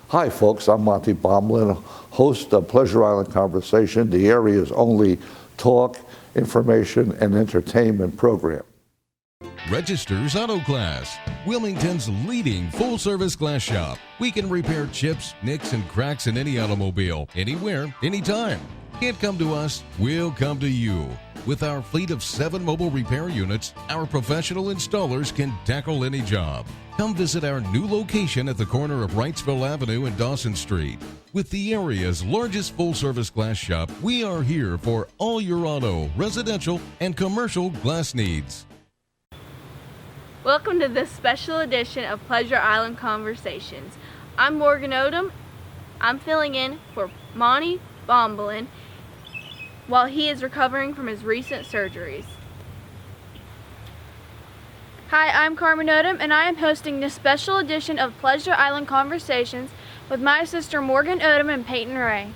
Hi, folks. I'm Monty Bomlin, host of Pleasure Island Conversation, the area's only talk, information, and entertainment program. Register's Auto Glass, Wilmington's leading full-service glass shop. We can repair chips, nicks, and cracks in any automobile, anywhere, anytime. Can't come to us, we'll come to you. With our fleet of 7 mobile repair units, our professional installers can tackle any job. Come visit our new location at the corner of Wrightsville Avenue and Dawson Street. With the area's largest full-service glass shop, we are here for all your auto, residential, and commercial glass needs. Welcome to this special edition of Pleasure Island Conversations. I'm Morgan Odom. I'm filling in for Monty Bomblin while he is recovering from his recent surgeries. Hi, I'm Carmen Odom, and I am hosting this special edition of Pleasure Island Conversations with my sister Morgan Odom and Peyton Ray.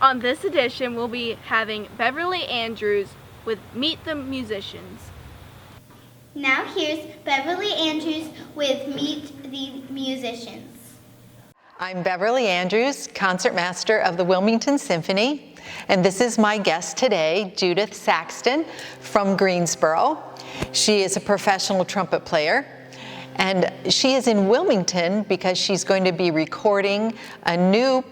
On this edition, we'll be having Beverly Andrews with Meet the Musicians. Now here's Beverly Andrews with Meet the Musicians. I'm Beverly Andrews, concertmaster of the Wilmington Symphony, and this is my guest today, Judith Saxton from Greensboro. She is a professional trumpet player, and she is in Wilmington because she's going to be recording a new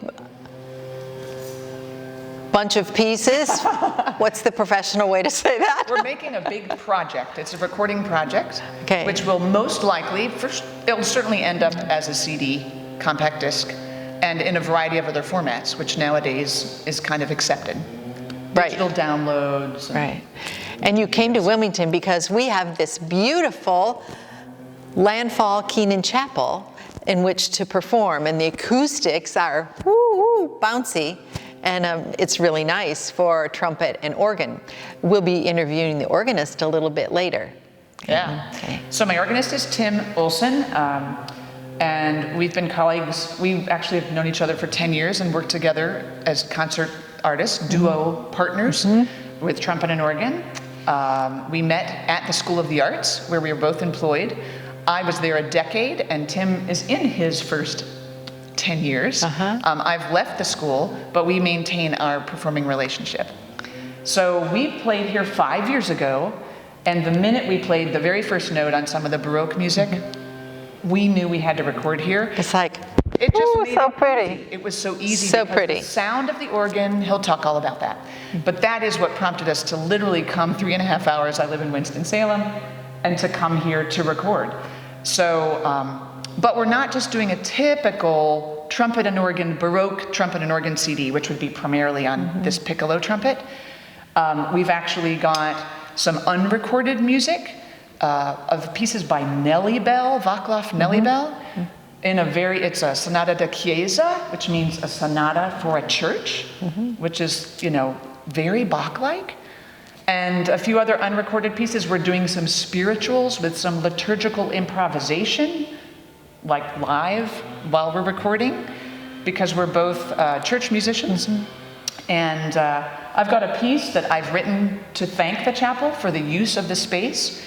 bunch of pieces. What's the professional way to say that? We're making a big project. It's a recording project, Okay. which will most likely, it'll certainly end up as a CD, compact disc, and in a variety of other formats, which nowadays is kind of accepted. Right. Digital downloads. Right. And you came to Wilmington because we have this beautiful Landfall Keenan Chapel in which to perform, and the acoustics are bouncy. And it's really nice for trumpet and organ. We'll be interviewing the organist a little bit later. Yeah. Okay. So my organist is Tim Olson, and we've been colleagues. We actually have known each other for 10 years and worked together as concert artists, duo partners with trumpet and organ. We met at the School of the Arts, where we were both employed. I was there a decade, and Tim is in his first 10 years. I've left the school, but we maintain our performing relationship. So we played here 5 years ago, and the minute we played the very first note on some of the Baroque music, we knew we had to record here. It's like, It just made so it pretty. easy. It was so easy. So because pretty. The sound of the organ, he'll talk all about that. But that is what prompted us to literally come 3.5 hours, I live in Winston-Salem, and to come here to record. So, but we're not just doing a typical trumpet and organ, Baroque trumpet and organ CD, which would be primarily on this piccolo trumpet. We've actually got some unrecorded music of pieces by Nellie Bell, Vaclav Nellie Bell. It's a sonata da chiesa, which means a sonata for a church, which is, very Bach-like. And a few other unrecorded pieces. We're doing some spirituals with some liturgical improvisation, like live while we're recording, because we're both church musicians. And I've got a piece that I've written to thank the chapel for the use of the space.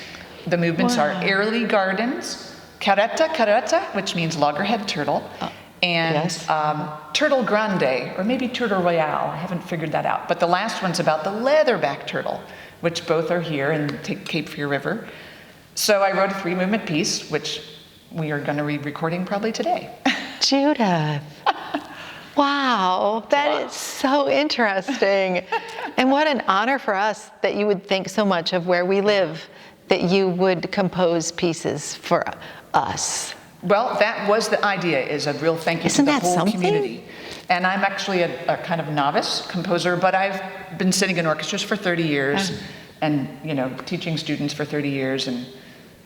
The movements are Airly Gardens, Caretta Caretta, which means loggerhead turtle, and Turtle Grande, or maybe Turtle Royale. I haven't figured that out. But the last one's about the leatherback turtle, which both are here in Cape Fear River. So I wrote a 3-movement piece, which we are going to be recording probably today. Judith. Wow, that is so interesting. And what an honor for us that you would think so much of where we live, that you would compose pieces for us. Well, that was the idea, is a real thank you to the whole community. And I'm actually a kind of novice composer, but I've been sitting in orchestras for 30 years and, teaching students for 30 years and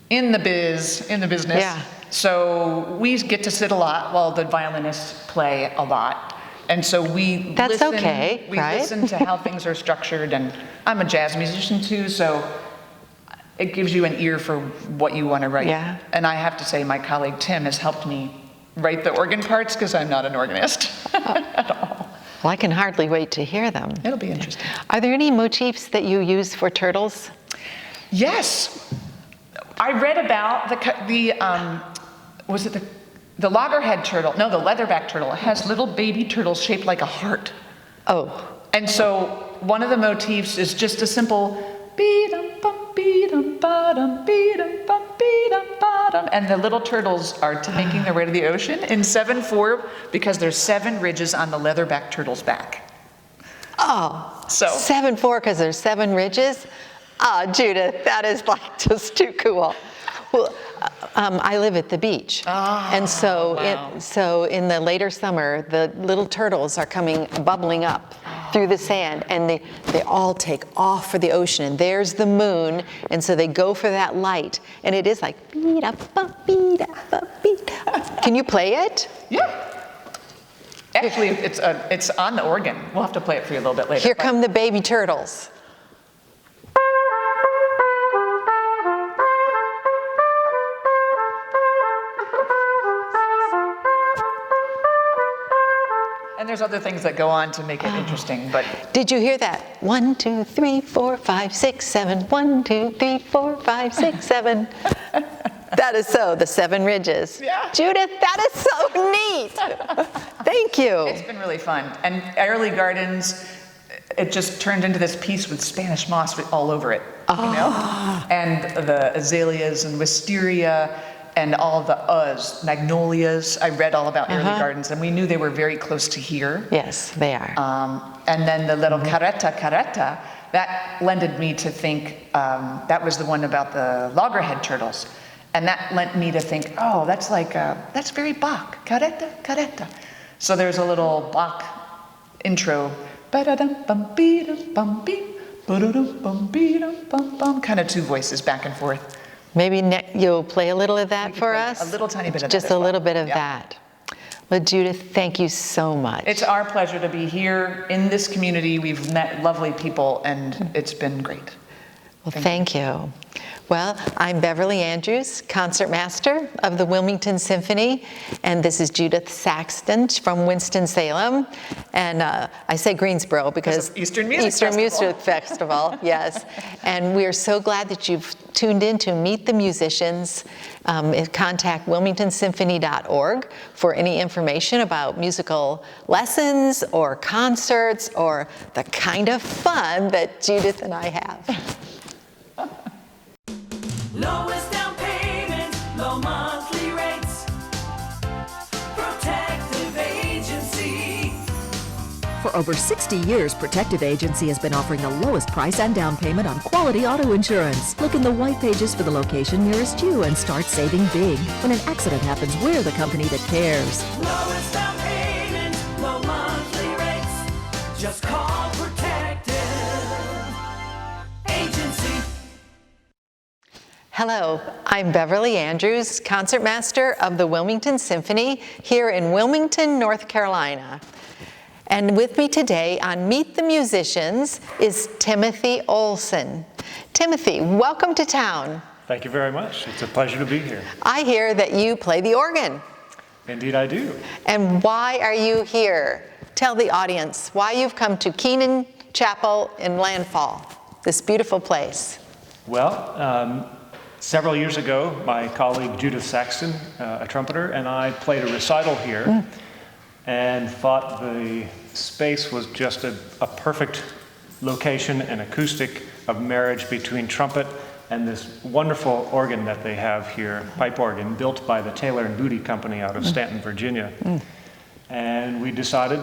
in the business. Yeah. So we get to sit a lot while the violinists play a lot. And so we listen to how things are structured, and I'm a jazz musician too, so it gives you an ear for what you want to write. Yeah. And I have to say my colleague Tim has helped me write the organ parts because I'm not an organist at all. Well, I can hardly wait to hear them. It'll be interesting. Are there any motifs that you use for turtles? Yes. I read about was it the the loggerhead turtle, no, the leatherback turtle has little baby turtles shaped like a heart. Oh, And so one of the motifs is just a simple beat-um-bum, beat-um-ba-dum, beat-um-bum, beat-um-ba-dum. And the little turtles are making their way to the ocean in 7/4 because there's 7 ridges on the leatherback turtle's back. oh, So- 7-4 because there's 7 ridges. Ah, Judith, that is like just too cool. Well, I live at the beach, and so wow. in the later summer, the little turtles are coming bubbling up through the sand, and they all take off for the ocean. And there's the moon, and so they go for that light, and it is like beat up, beat up, beat up. Can you play it? Yeah. Actually, it's on the organ. We'll have to play it for you a little bit later. Here but- come the baby turtles. And there's other things that go on to make it interesting, but Did you hear that? 1, 2, 3, 4, 5, 6, 7. 1, 2, 3, 4, 5, 6, 7. That is so, the 7 ridges. Yeah. Judith, that is so neat. Thank you. it's been really fun. And Airlie Gardens, it just turned into this piece with Spanish moss all over it, you know? And the azaleas and wisteria and all of the magnolias. I read all about Airlie Gardens, and we knew they were very close to here. Yes, they are. And then the little careta, that lended me to think, that was the one about the loggerhead turtles. And that lent me to think, oh, that's like, that's very Bach, careta. So there's a little Bach intro, kind of 2 voices back and forth. Maybe you'll play a little of that for play us? a little tiny bit of that Just as a well. little bit of Yeah. that. Well, Judith, thank you so much. It's our pleasure to be here in this community. We've met lovely people, and it's been great. Well, thank you. Well, I'm Beverly Andrews, concertmaster of the Wilmington Symphony, and this is Judith Saxton from Winston-Salem. And I say Greensboro because of Eastern Music Music Festival, yes. And we're so glad that you've tuned in to Meet the Musicians. Contact wilmingtonsymphony.org for any information about musical lessons or concerts or the kind of fun that Judith and I have. Lowest down payment, low monthly rates. Protective Agency. For over 60 years, Protective Agency has been offering the lowest price and down payment on quality auto insurance. Look in the white pages for the location nearest you and start saving big. When an accident happens, we're the company that cares. Lowest down payment, low monthly rates. Just call Protective Agency. Hello, I'm Beverly Andrews, concertmaster of the Wilmington Symphony here in Wilmington, North Carolina. And with me today on Meet the Musicians is Timothy Olson. Timothy, welcome to town. Thank you very much. It's a pleasure to be here. I hear that you play the organ. Indeed, I do. And why are you here? Tell the audience why you've come to Keenan Chapel in Landfall, this beautiful place. Well, several years ago, my colleague Judith Saxton, a trumpeter, and I played a recital here and thought the space was just a perfect location and acoustic of marriage between trumpet and this wonderful organ that they have here, pipe organ, built by the Taylor and Booty Company out of Stanton, Virginia. And we decided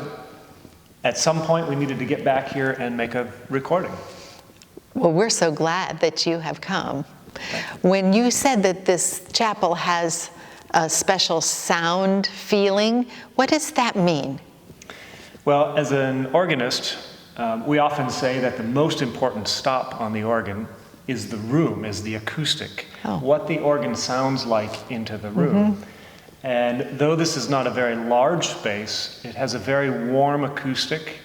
at some point we needed to get back here and make a recording. Well, we're so glad that you have come. When you said that this chapel has a special sound feeling, what does that mean? Well, as an organist, we often say that the most important stop on the organ is the room, is the acoustic, what the organ sounds like into the room. And though this is not a very large space, it has a very warm acoustic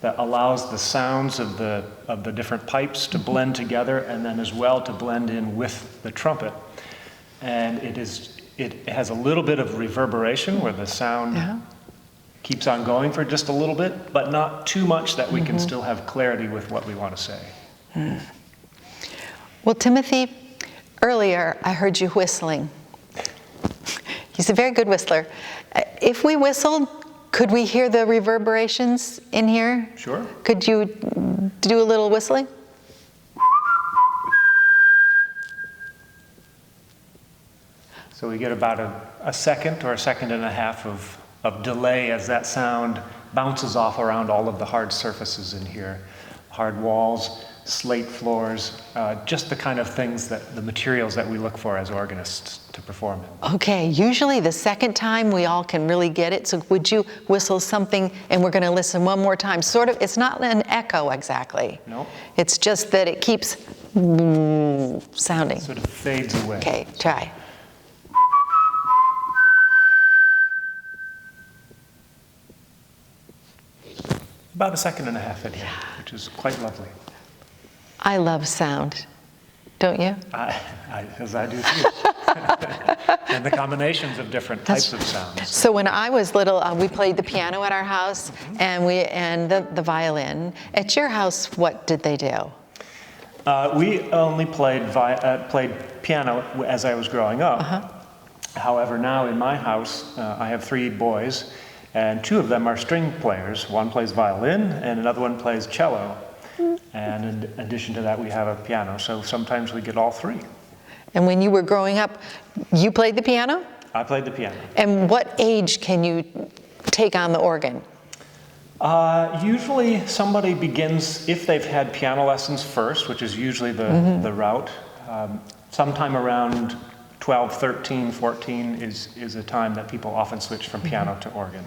that allows the sounds of the different pipes to blend together and then as well to blend in with the trumpet. And it has a little bit of reverberation where the sound keeps on going for just a little bit, but not too much that we can still have clarity with what we want to say. Well, Timothy, earlier I heard you whistling. He's a very good whistler. If we whistled, could we hear the reverberations in here? Sure. Could you do a little whistling? So we get about a second or a second and a half of delay as that sound bounces off around all of the hard surfaces in here. Hard walls, slate floors, just the kind of things the materials that we look for as organists to perform in. Okay, usually the second time we all can really get it. So would you whistle something, and we're going to listen one more time. Sort of, it's not an echo exactly. No. It's just that it keeps sounding. Sort of fades away. Okay, try. About a second and a half in here, which is quite lovely. I love sound, don't you? As I do too. And the combinations of different types of sounds. So when I was little, we played the piano at our house, and the violin. At your house, what did they do? We only played piano as I was growing up. However, now in my house, I have 3 boys, and 2 of them are string players. One plays violin, and another one plays cello. And in addition to that, we have a piano. So sometimes we get all 3. And when you were growing up, you played the piano? I played the piano. And what age can you take on the organ? Usually somebody begins, if they've had piano lessons first, which is usually the route, sometime around 12, 13, 14 is a time that people often switch from piano to organ.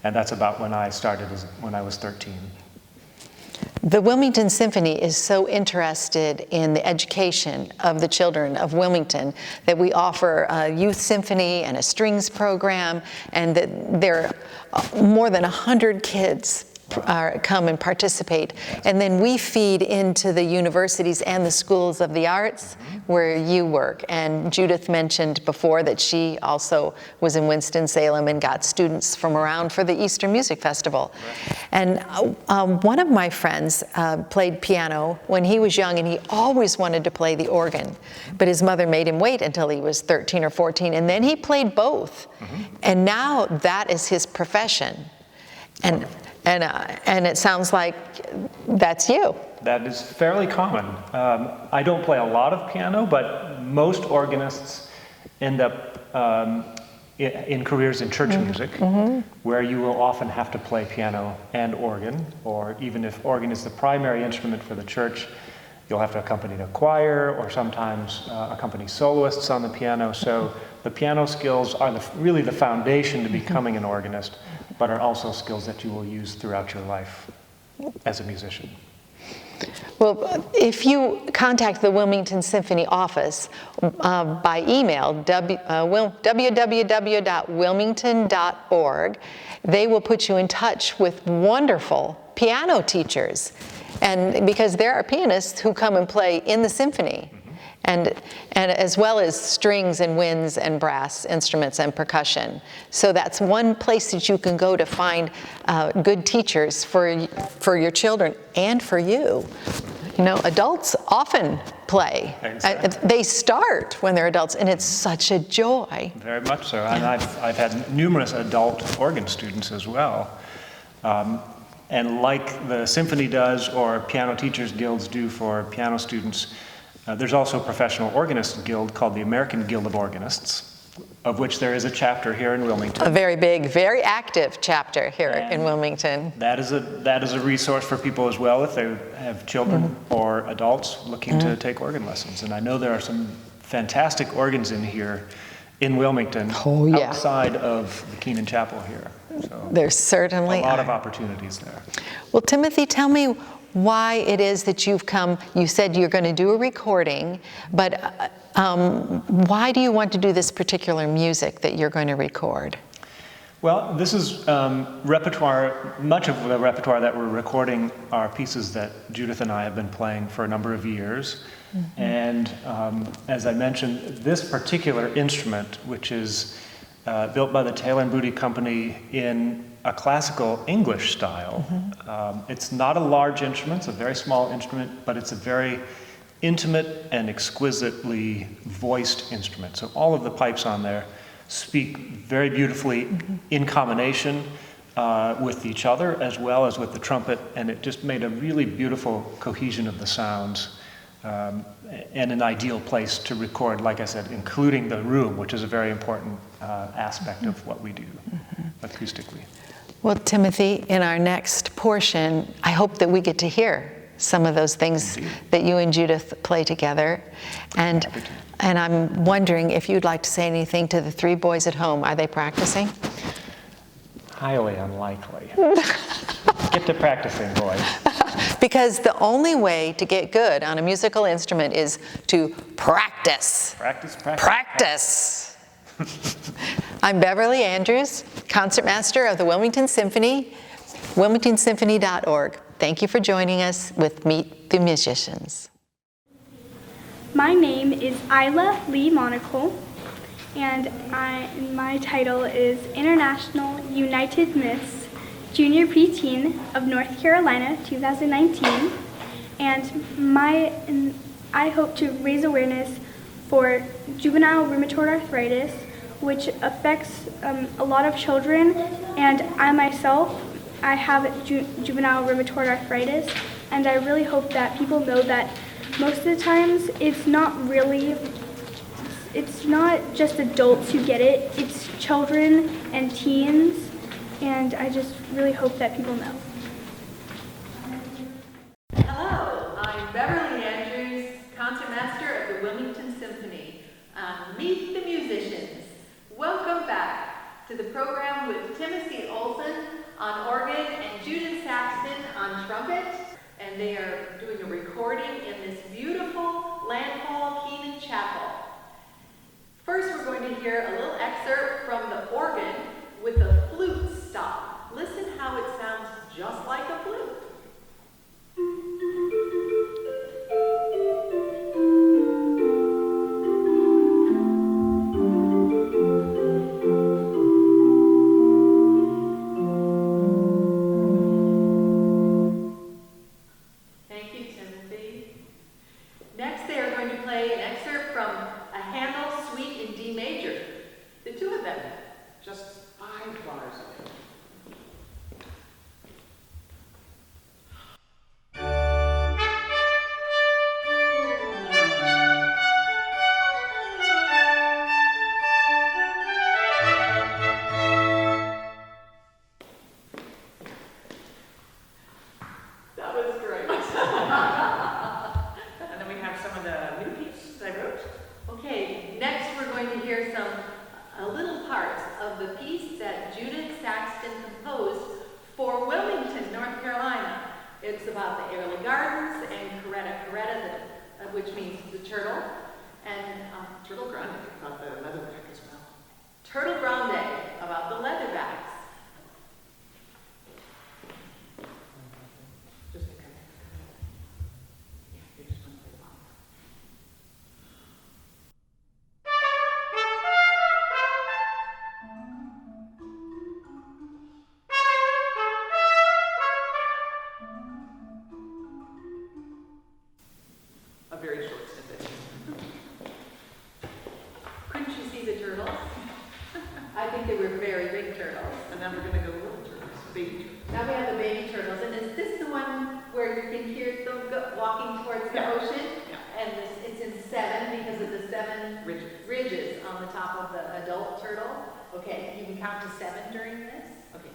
And that's about when I started, when I was 13. The Wilmington Symphony is so interested in the education of the children of Wilmington that we offer a youth symphony and a strings program, and that there are more than 100 kids come and participate. And then we feed into the universities and the schools of the arts where you work. And Judith mentioned before that she also was in Winston-Salem and got students from around for the Easter Music Festival. And one of my friends played piano when he was young, and he always wanted to play the organ. But his mother made him wait until he was 13 or 14, and then he played both. And now that is his profession. And it sounds like that's you. That is fairly common. I don't play a lot of piano, but most organists end up in careers in church music, where you will often have to play piano and organ, or even if organ is the primary instrument for the church, you'll have to accompany a choir, or sometimes accompany soloists on the piano. So the piano skills are really the foundation to becoming an organist, but are also skills that you will use throughout your life as a musician. Well, if you contact the Wilmington Symphony office by email, www.wilmington.org, they will put you in touch with wonderful piano teachers. And because there are pianists who come and play in the symphony, and as well as strings and winds and brass instruments and percussion. So that's one place that you can go to find good teachers for your children and for you. You know, adults often play. Exactly. They start when they're adults, and it's such a joy. Very much so. And I've had numerous adult organ students as well. And like the symphony does, or piano teachers guilds do for piano students, there's also a professional organist guild called the American Guild of Organists, of which there is a chapter here in Wilmington. A very big, very active chapter here in Wilmington. That is a resource for people as well if they have children or adults looking to take organ lessons. And I know there are some fantastic organs in here in Wilmington, outside of the Keenan Chapel here. So there's certainly a lot of opportunities there. Well, Timothy, tell me why it is that you've come. You said you're going to do a recording, but why do you want to do this particular music that you're going to record? Well, this is repertoire. Much of the repertoire that we're recording are pieces that Judith and I have been playing for a number of years. And as I mentioned, this particular instrument, which is built by the Taylor and Booty Company in a classical English style. It's not a large instrument, it's a very small instrument, but it's a very intimate and exquisitely voiced instrument. So all of the pipes on there speak very beautifully in combination with each other as well as with the trumpet, and it just made a really beautiful cohesion of the sounds and an ideal place to record, like I said, including the room, which is a very important aspect of what we do acoustically. Well, Timothy, in our next portion, I hope that we get to hear some of those things that you and Judith play together. And I'm wondering if you'd like to say anything to the three boys at home. Are they practicing? Highly unlikely. Get to practicing, boys. Because the only way to get good on a musical instrument is to practice. Practice, practice. Practice. I'm Beverly Andrews, concertmaster of the Wilmington Symphony, wilmingtonsymphony.org. Thank you for joining us with Meet the Musicians. My name is Isla Lee Monaco, and my title is International United Miss Junior Preteen of North Carolina 2019, and I hope to raise awareness for juvenile rheumatoid arthritis, which affects a lot of children, and I myself, I have juvenile rheumatoid arthritis, and I really hope that people know that most of the times it's not just adults who get it, it's children and teens, and I just really hope that people know. Hello, I'm Beverly Andrews, concertmaster of the Wilmington Symphony. Meet the Musicians. Welcome back to the program with Timothy Olson on organ and Judith Saxton on trumpet. And they are doing a recording in this beautiful Landfall Keenan Chapel. First, we're going to hear a little excerpt from the organ with a flute stop. Listen how it sounds just like a flute. Very short snippet. Couldn't you see the turtles? I think they were very big turtles. And then we're going to go little turtles, baby turtles. Now we have the baby turtles. And is this the one where you can hear them walking towards the ocean? Yeah. And it's in 7 because of the 7 ridges on the top of the adult turtle. Okay, you can count to 7 during this? Okay.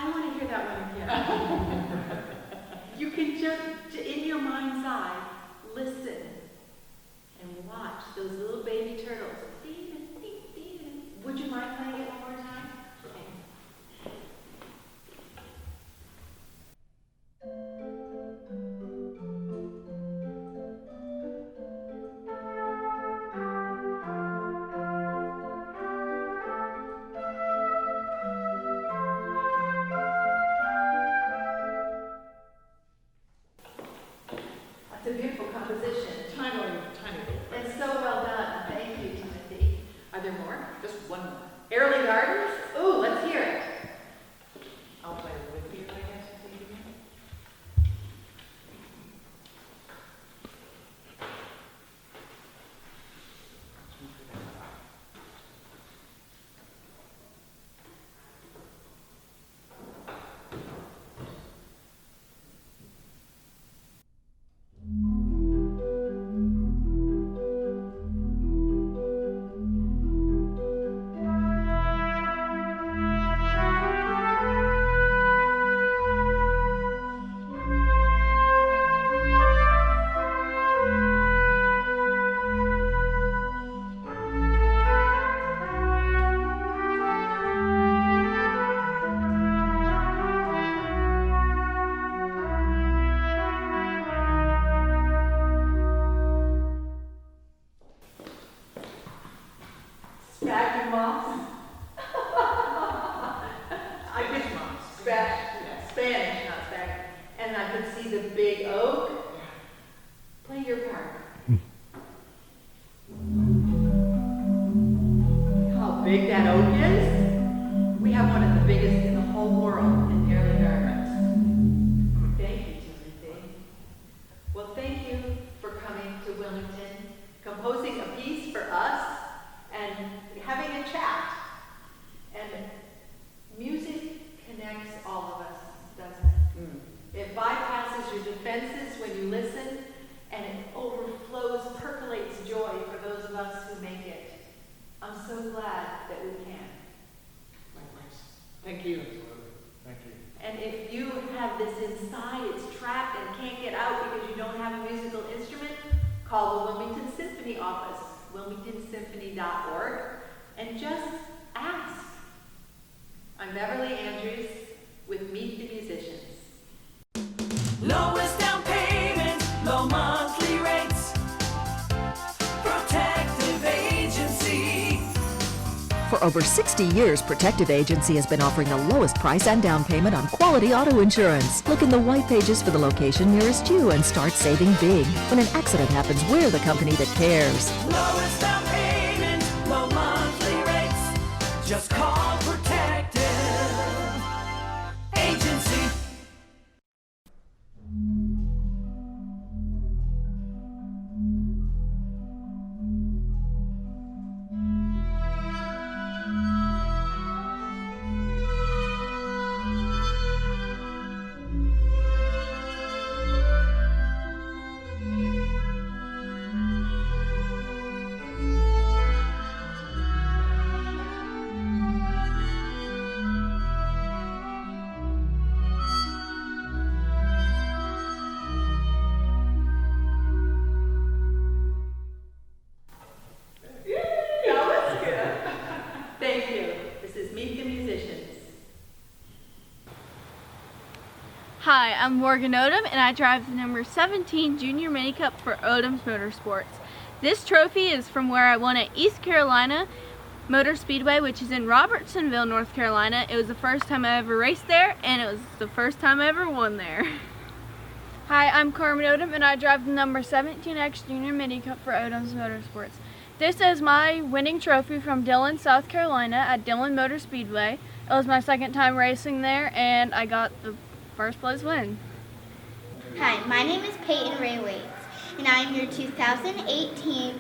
I want to hear that one again. You can just, in your mind's Thank you. Thank you. And if you have this inside, it's trapped and can't get out because you don't have a musical instrument, call the Wilmington Symphony office, wilmingtonsymphony.org, and just ask. I'm Beverly Andrews with Meet the Musicians. Lowest down payment, low monthly rates. Protective Agency. For over 60 years, Protective Agency has been offering the lowest price and down payment on quality auto insurance. Look in the white pages for the location nearest you and start saving big. When an accident happens, we're the company that cares. Lowest down payment, low monthly rates. Just call Protective Agency. Thank you. This is Meet the Musicians. Hi, I'm Morgan Odom, and I drive the number 17 Junior Mini Cup for Odom's Motorsports. This trophy is from where I won at East Carolina Motor Speedway, which is in Robertsonville, North Carolina. It was the first time I ever raced there, and it was the first time I ever won there. Hi, I'm Carmen Odom, and I drive the number 17X Junior Mini Cup for Odom's Motorsports. This is my winning trophy from Dillon, South Carolina at Dillon Motor Speedway. It was my second time racing there, and I got the first place win. Hi, my name is Peyton Ray Waits, and I am your 2018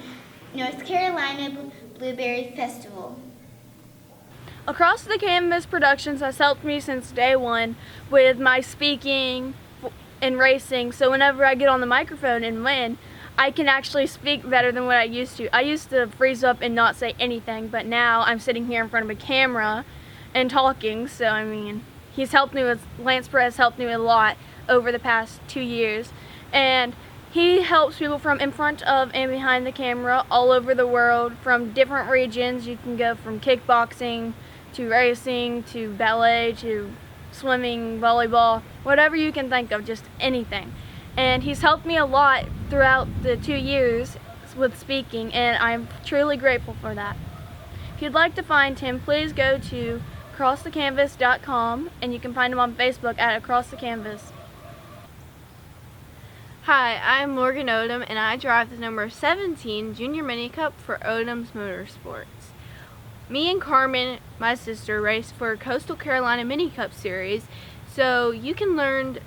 North Carolina Blueberry Festival. Across the Canvas Productions has helped me since day one with my speaking and racing, so whenever I get on the microphone and win, I can actually speak better than what I used to. I used to freeze up and not say anything, but now I'm sitting here in front of a camera and talking, so I mean, Lance Perez helped me a lot over the past 2 years, and he helps people from in front of and behind the camera all over the world from different regions. You can go from kickboxing to racing to ballet to swimming, volleyball, whatever you can think of, just anything. And he's helped me a lot throughout the 2 years with speaking, and I'm truly grateful for that. If you'd like to find him, please go to acrossthecanvas.com, and you can find him on Facebook at Across the Canvas. Hi, I'm Morgan Odom, and I drive the number 17 Junior Mini Cup for Odom's Motorsports. Me and Carmen, my sister, race for Coastal Carolina Mini Cup Series, so you can learn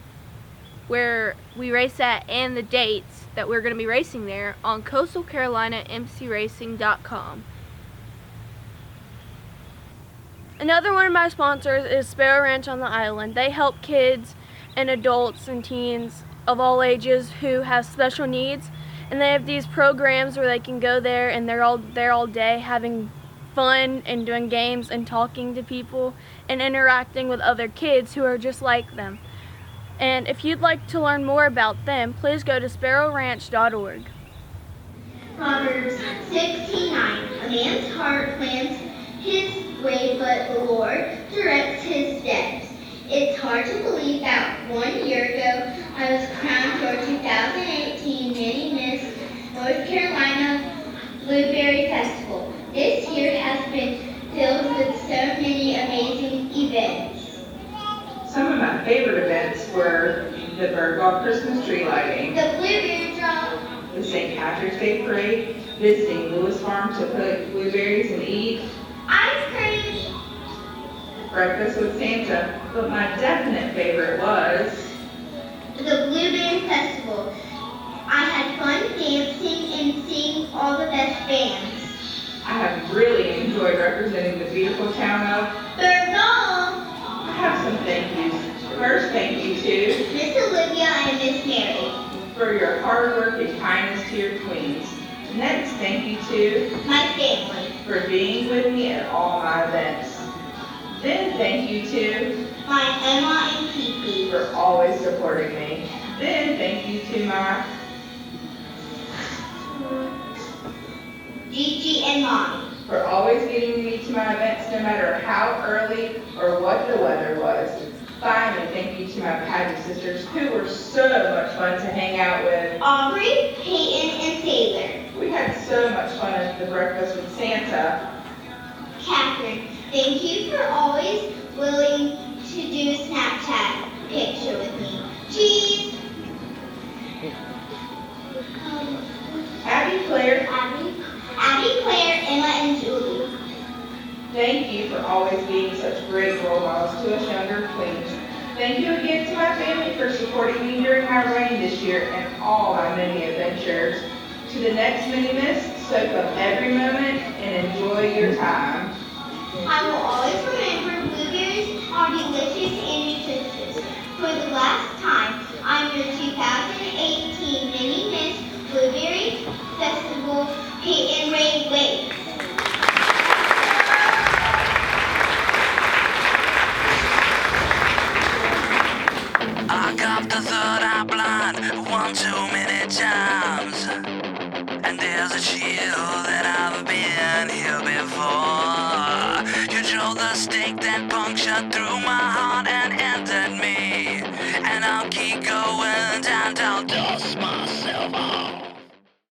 where we race at and the dates that we're going to be racing there on coastalcarolinamcracing.com. Another one of my sponsors is Sparrow Ranch on the Island. They help kids and adults and teens of all ages who have special needs, and they have these programs where they can go there and they're all there all day having fun and doing games and talking to people and interacting with other kids who are just like them. And if you'd like to learn more about them, please go to sparrowranch.org. Proverbs 16:9. A man's heart plans his way, but the Lord directs his steps. It's hard to believe that 1 year ago I was crowned your 2018 Mini Miss North Carolina Blueberry Festival. This year has been filled with so many amazing events. Some of my favorite events were the Birdwalk Christmas tree lighting, The Blueberry Drop, the St. Patrick's Day Parade, visiting Lewis Farm to pick blueberries and eat, ice cream, breakfast with Santa, but my definite favorite was the Blueberry Festival. I had fun dancing and seeing all the best bands. I have really enjoyed representing the beautiful town of Birdwalk. I have some thank yous. First, thank you to Miss Olivia and Miss Mary. for your hard work and kindness to your queens. Next, thank you to My family. for being with me at all my events. Then thank you to my Emma and Kiki for always supporting me. Then thank you to my Gigi and Mommy for always getting me to my events no matter how early or what the weather was. Finally, thank you to my pageant sisters who were so much fun to hang out with. Aubrey, Peyton, and Taylor. We had so much fun at the breakfast with Santa. Catherine, thank you for always willing to do a Snapchat picture with me. Cheese! Abby, Claire, Claire, Emma, and Julie. thank you for always being such great role models to us younger queens. Thank you again to my family for supporting me during my reign this year and all my many adventures. To the next Mini-Miss, soak up every moment and enjoy your time. I will always remember blueberries are delicious and nutritious. For the last time, I'm your 2018 Mini-Miss Blueberry Festival Peyton Ray Wade. I got the third eye blind one too many times, and there's a chill that I've been here before. You drove the stake that punctured through my heart and entered me, and I'll keep going down, don't dust myself